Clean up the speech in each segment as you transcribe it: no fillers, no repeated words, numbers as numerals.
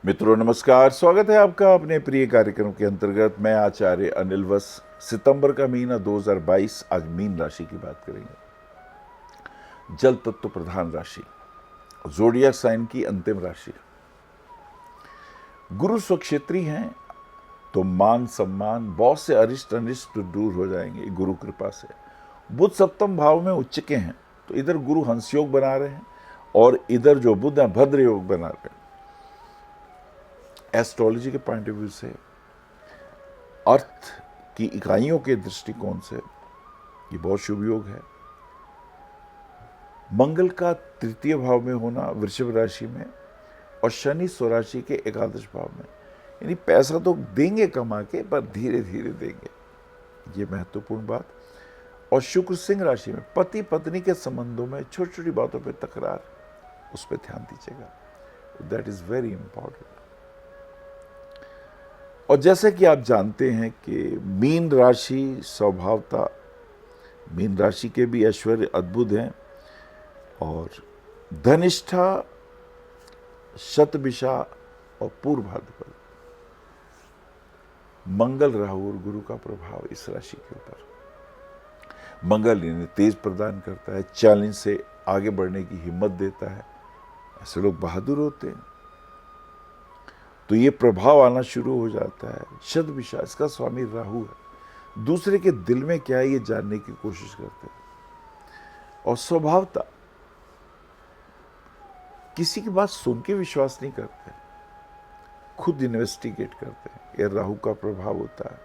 मित्रों नमस्कार, स्वागत है आपका अपने प्रिय कार्यक्रम के अंतर्गत। मैं आचार्य अनिल वस। सितंबर का महीना 2022, आज मीन राशि की बात करेंगे। जल तत्व प्रधान राशि, जोडियाक साइन की अंतिम राशि। गुरु स्वक्षेत्री हैं तो मान सम्मान, बॉस से अरिष्ट अनिष्ट दूर हो जाएंगे गुरु कृपा से। बुध सप्तम भाव में उच्च के हैं तो इधर गुरु हंस योग बना रहे हैं और इधर जो बुध है भद्र योग बना रहे हैं। एस्ट्रोलॉजी के पॉइंट ऑफ व्यू से, अर्थ की इकाइयों के दृष्टिकोण से ये बहुत शुभ योग है। मंगल का तृतीय भाव में होना वृषभ राशि में और शनि स्वराशि के एकादश भाव में, यानी पैसा तो देंगे कमा के पर धीरे धीरे देंगे, ये महत्वपूर्ण बात। और शुक्र सिंह राशि में पति पत्नी के संबंधों में छोटी छोटी बातों पे तकरार, उस पर ध्यान दीजिएगा, दैट इज वेरी इंपॉर्टेंट। और जैसे कि आप जानते हैं कि मीन राशि स्वभावता, मीन राशि के भी ऐश्वर्य अद्भुत हैं और धनिष्ठा, शतभिषा और पूर्व भाद्रपद, मंगल राहु और गुरु का प्रभाव इस राशि के ऊपर। मंगल इन्हें तेज प्रदान करता है, चैलेंज से आगे बढ़ने की हिम्मत देता है, ऐसे लोग बहादुर होते हैं, तो ये प्रभाव आना शुरू हो जाता है। शतभिषा, इसका स्वामी राहु है, दूसरे के दिल में क्या है ये जानने की कोशिश करते हैं। और स्वभावता, किसी की बात सुन के विश्वास नहीं करते, खुद इन्वेस्टिगेट करते हैं, यह राहु का प्रभाव होता है।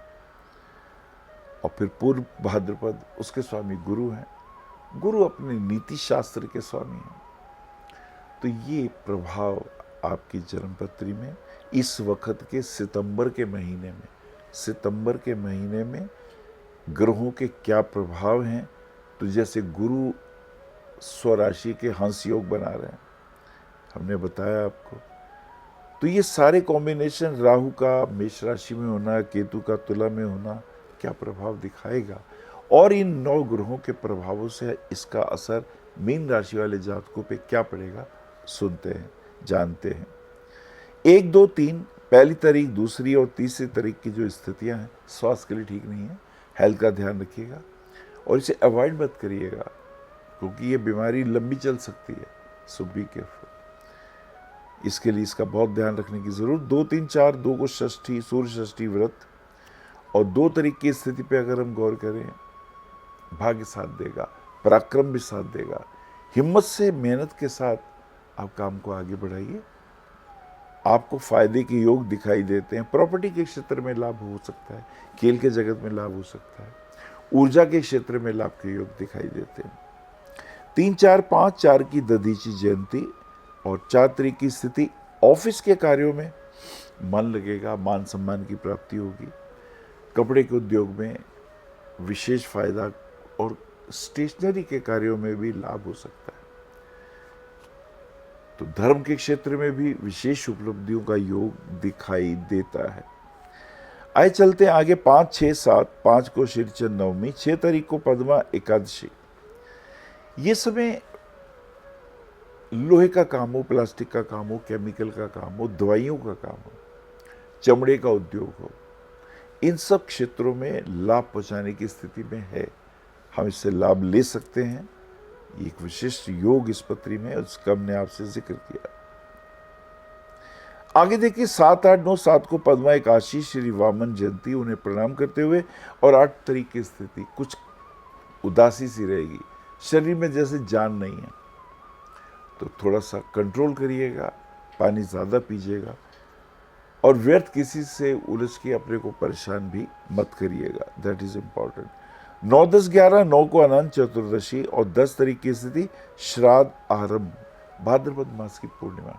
और फिर पूर्व भाद्रपद, उसके स्वामी गुरु हैं, गुरु अपने नीति शास्त्र के स्वामी हैं। तो ये प्रभाव आपकी जन्मपत्री में इस वक्त के सितंबर के महीने में ग्रहों के क्या प्रभाव हैं। तो जैसे गुरु स्वराशि के हंस योग बना रहे हैं, हमने बताया आपको, तो ये सारे कॉम्बिनेशन, राहु का मेष राशि में होना, केतु का तुला में होना, क्या प्रभाव दिखाएगा। और इन 9 ग्रहों के प्रभावों से इसका असर मीन राशि वाले जातकों पे क्या पड़ेगा, सुनते हैं, जानते हैं। 1, 2, 3, पहली तारीख, दूसरी और तीसरी तारीख की जो स्थितियां हैं स्वास्थ्य के लिए ठीक नहीं है, हेल्थ का ध्यान रखिएगा और इसे अवॉइड मत करिएगा, क्योंकि ये बीमारी लंबी चल सकती है। सो बी केयरफुल, इसके लिए इसका बहुत ध्यान रखने की जरूरत। 2, 3, 4, 2 को षष्ठी, सूर्य षष्ठी व्रत और 2 तारीख की स्थिति पे अगर हम गौर करें, भाग्य साथ देगा, पराक्रम भी साथ देगा। हिम्मत से, मेहनत के साथ आप काम को आगे बढ़ाइए, आपको फायदे के योग दिखाई देते हैं। प्रॉपर्टी के क्षेत्र में लाभ हो सकता है, खेल के जगत में लाभ हो सकता है, ऊर्जा के क्षेत्र में लाभ के योग दिखाई देते हैं। 3, 4, 5, 4 की दधीची जयंती और 4 तारीख की स्थिति, ऑफिस के कार्यों में मन लगेगा, मान सम्मान की प्राप्ति होगी, कपड़े के उद्योग में विशेष फायदा और स्टेशनरी के कार्यों में भी लाभ हो सकता है। तो धर्म के क्षेत्र में भी विशेष उपलब्धियों का योग दिखाई देता है। आए चलते हैं आगे। 5, 6, 7, 5 को श्रीचंद नवमी, 6 तारीख को पद्मा एकादशी। ये समय लोहे का काम हो, प्लास्टिक का काम हो, केमिकल का काम हो, दवाइयों का काम हो, चमड़े का उद्योग हो, इन सब क्षेत्रों में लाभ पहुंचाने की स्थिति में है, हम इससे लाभ ले सकते हैं। एक विशिष्ट योग इस पत्री में, उसका हमने आपसे जिक्र किया। आगे देखिए 7, 8, 9, 7 को पद्मा एकादशी, श्री वामन जयंती, उन्हें प्रणाम करते हुए। और 8 तारीख की स्थिति कुछ उदासी सी रहेगी, शरीर में जैसे जान नहीं है, तो थोड़ा सा कंट्रोल करिएगा, पानी ज़्यादा पीजिएगा और व्यर्थ किसी से उलझ के अपने को परेशान भी मत करिएगा, दैट इज इम्पॉर्टेंट। 9, 10, 11, 9 को अनंत चतुर्दशी और 10 तारीख की स्थिति श्राद्ध आरंभ, भाद्रपद मास की पूर्णिमा।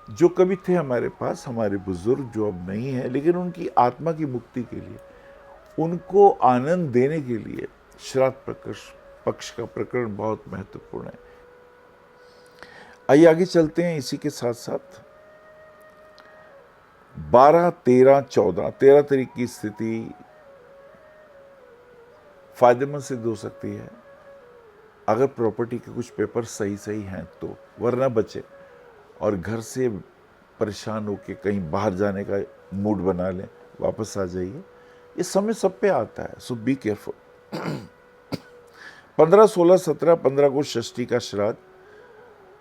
जो कभी थे हमारे पास, हमारे बुजुर्ग जो अब नहीं है, लेकिन उनकी आत्मा की मुक्ति के लिए, उनको आनंद देने के लिए श्राद्ध पक्ष का प्रकरण बहुत महत्वपूर्ण है। आइए आगे चलते हैं। इसी के साथ साथ 12, 13, 14, 13 तारीख की स्थिति फायदेमंद सिद्ध हो सकती है अगर प्रॉपर्टी के कुछ पेपर सही हैं तो, वरना बचे। और घर से परेशान होकर कहीं बाहर जाने का मूड बना लें, वापस आ जाइए। ये समय सब पे आता है, सो बी केयरफुल। 15, 16, 17, 15 को षष्ठी का श्राद्ध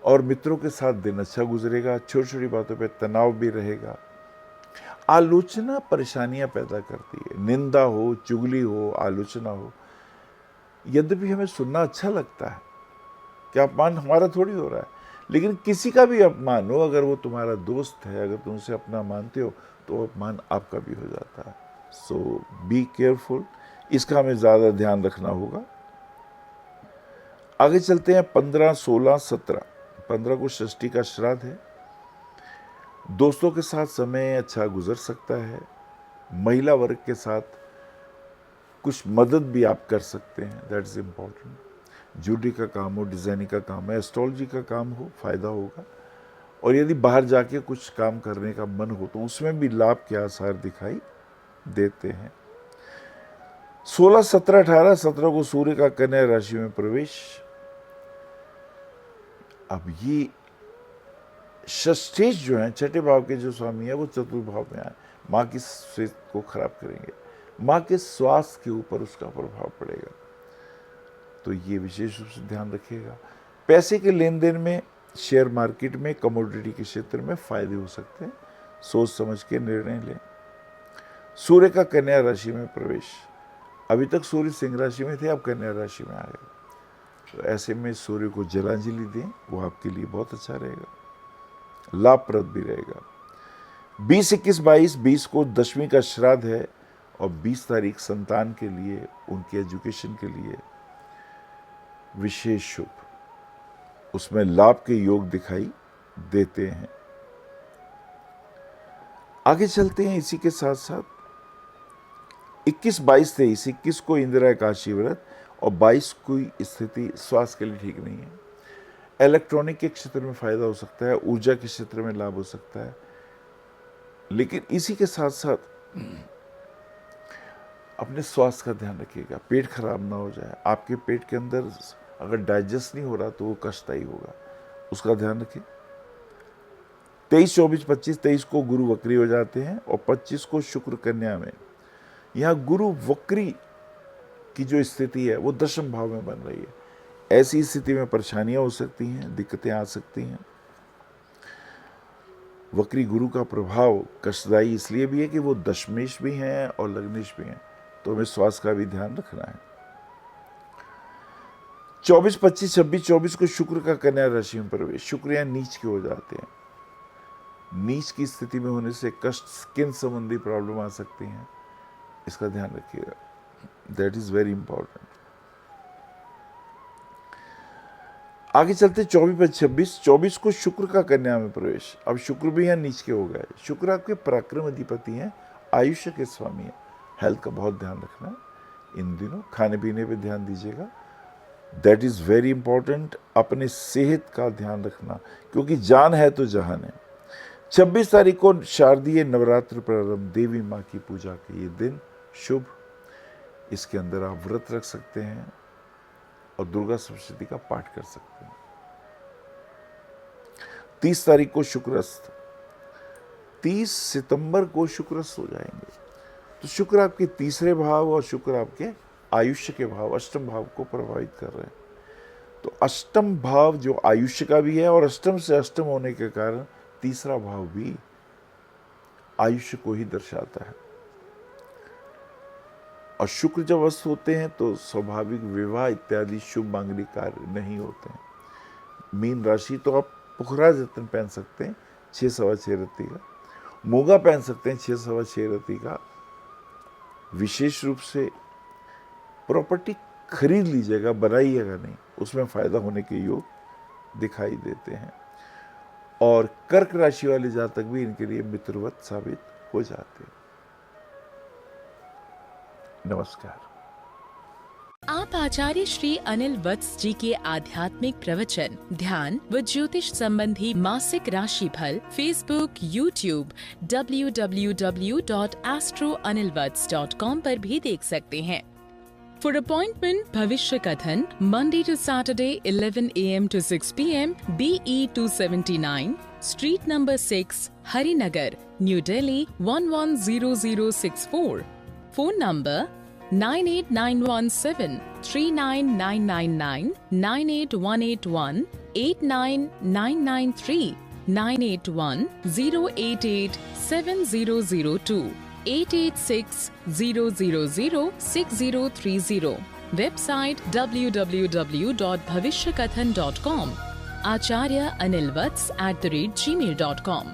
और मित्रों के साथ दिन अच्छा गुजरेगा। छोटी छोटी बातों पे तनाव भी रहेगा। आलोचना परेशानियां पैदा करती है, निंदा हो, चुगली हो, आलोचना हो। यद्यपि हमें सुनना अच्छा लगता है कि अपमान हमारा थोड़ी हो रहा है, लेकिन किसी का भी अपमान हो, अगर वो तुम्हारा दोस्त है, अगर तुम उसे अपना मानते हो, तो अपमान आपका भी हो जाता है। सो बी केयरफुल, इसका हमें ज़्यादा ध्यान रखना होगा। आगे चलते हैं 15, 16, 17। 15 को षष्ठी का श्राद्ध है। दोस्तों के साथ समय अच्छा गुजर सकता है। महिला वर्ग के साथ कुछ मदद भी आप कर सकते हैं, दैट इज इम्पॉर्टेंट। ज्वेलरी का काम हो, डिज़ाइनिंग का काम है, एस्ट्रोलॉजी का काम हो, फायदा होगा। और यदि बाहर जाके कुछ काम करने का मन हो तो उसमें भी लाभ के आसार दिखाई देते हैं। 16, 17, 18, 17 को सूर्य का कन्या राशि में प्रवेश। अब ये षष्ठेश जो है, छठे भाव के जो स्वामी है, वो चतुर्थ भाव में आए, माँ की सेहत को खराब करेंगे, माँ के स्वास्थ्य के ऊपर उसका प्रभाव पड़ेगा, तो ये विशेष रूप से ध्यान रखिएगा। पैसे के लेन देन में, शेयर मार्केट में, कमोडिटी के क्षेत्र में फायदे हो सकते हैं, सोच समझ के निर्णय लें। सूर्य का कन्या राशि में प्रवेश। अभी तक सूर्य सिंह राशि में थे, अब कन्या राशि में आ गए, तो ऐसे में सूर्य को जलांजलि दें, वो आपके लिए बहुत अच्छा रहेगा, लाभप्रद भी रहेगा। 20, 21, 22, 20 को दशमी का श्राद्ध है और 20 तारीख संतान के लिए, उनके एजुकेशन के लिए विशेष शुभ, उसमें लाभ के योग दिखाई देते हैं। आगे चलते हैं इसी के साथ साथ 21, 22, 23, 21 को इंदिरा एकादशी व्रत और 22 की स्थिति स्वास्थ्य के लिए ठीक नहीं है। इलेक्ट्रॉनिक के क्षेत्र में फायदा हो सकता है, ऊर्जा के क्षेत्र में लाभ हो सकता है, लेकिन इसी के साथ साथ अपने स्वास्थ्य का ध्यान रखिएगा, पेट खराब ना हो जाए। आपके पेट के अंदर अगर डाइजेस्ट नहीं हो रहा तो वो कष्टदायी होगा, उसका ध्यान रखें। 23, 24, 25, 23 को गुरु वक्री हो जाते हैं और 25 को शुक्र कन्या में। यहाँ गुरु वक्री की जो स्थिति है वो दशम भाव में बन रही है। ऐसी स्थिति में परेशानियां हो सकती हैं, दिक्कतें आ सकती हैं। वक्री गुरु का प्रभाव कष्टदायी इसलिए भी है कि वो दशमेश भी हैं और लग्नेश भी हैं, तो हमें स्वास्थ्य का भी ध्यान रखना है। 24, 25, 26, 24 को शुक्र का कन्या राशि में प्रवेश। शुक्र यहाँ नीच के हो जाते हैं। नीच की स्थिति में होने से कष्ट, स्किन संबंधी प्रॉब्लम आ सकती हैं, इसका ध्यान रखिएगा, दैट इज वेरी इंपॉर्टेंट। आगे चलते 24, 26, 24 को शुक्र का कन्या में प्रवेश। अब शुक्र भी यहाँ नीच के हो गए। शुक्र आपके पराक्रम अधिपति हैं, आयुष्य के स्वामी हैं। हेल्थ का बहुत ध्यान रखना इन दिनों, खाने पीने पे ध्यान दीजिएगा, दैट इज वेरी इंपॉर्टेंट। अपने सेहत का ध्यान रखना, क्योंकि जान है तो जहान है। 26 तारीख को शारदीय नवरात्र प्रारंभ, देवी माँ की पूजा के ये दिन शुभ, इसके अंदर आप व्रत रख सकते हैं और दुर्गा सप्तशती का पाठ कर सकते हैं। 30 तारीख को शुक्रस्त, 30 सितंबर को शुक्रस्त हो जाएंगे, तो शुक्र आपके तीसरे भाव और शुक्र आपके आयुष्य के भाव, अष्टम भाव को प्रभावित कर रहे हैं। तो अष्टम भाव जो आयुष्य का भी है और अष्टम से अष्टम होने के कारण तीसरा भाव भी आयुष्य को ही दर्शाता है। और शुक्र जब अस्त होते हैं तो स्वाभाविक विवाह इत्यादि शुभ मांगलिक कार्य नहीं होते हैं। मीन राशि तो आप पुखराज रत्न पहन सकते हैं 6 सवा 6 रत्ती का, मूंगा पहन सकते हैं 6 सवा 6 रत्ती का। विशेष रूप से प्रॉपर्टी खरीद लीजिएगा, बनाइएगा नहीं, उसमें फायदा होने के योग दिखाई देते हैं। और कर्क राशि वाले जातक भी इनके लिए मित्रवत साबित हो जाते हैं। नमस्कार। आप आचार्य श्री अनिल वत्स जी के आध्यात्मिक प्रवचन, ध्यान व ज्योतिष संबंधी मासिक राशि फल फेसबुक, यूट्यूब, www.astroanilvats.com पर भी देख सकते हैं। फॉर अपॉइंटमेंट भविष्य कथन Monday to Saturday 11 AM to 6 PM BE 279 Street number 6, Harinagar, New Delhi 110064. Phone number 98917 39999 98181 89993 981 088 7002 886 000 6030. Website www.bhavishyakathan.com. Acharya Anil Vats @gmail.com.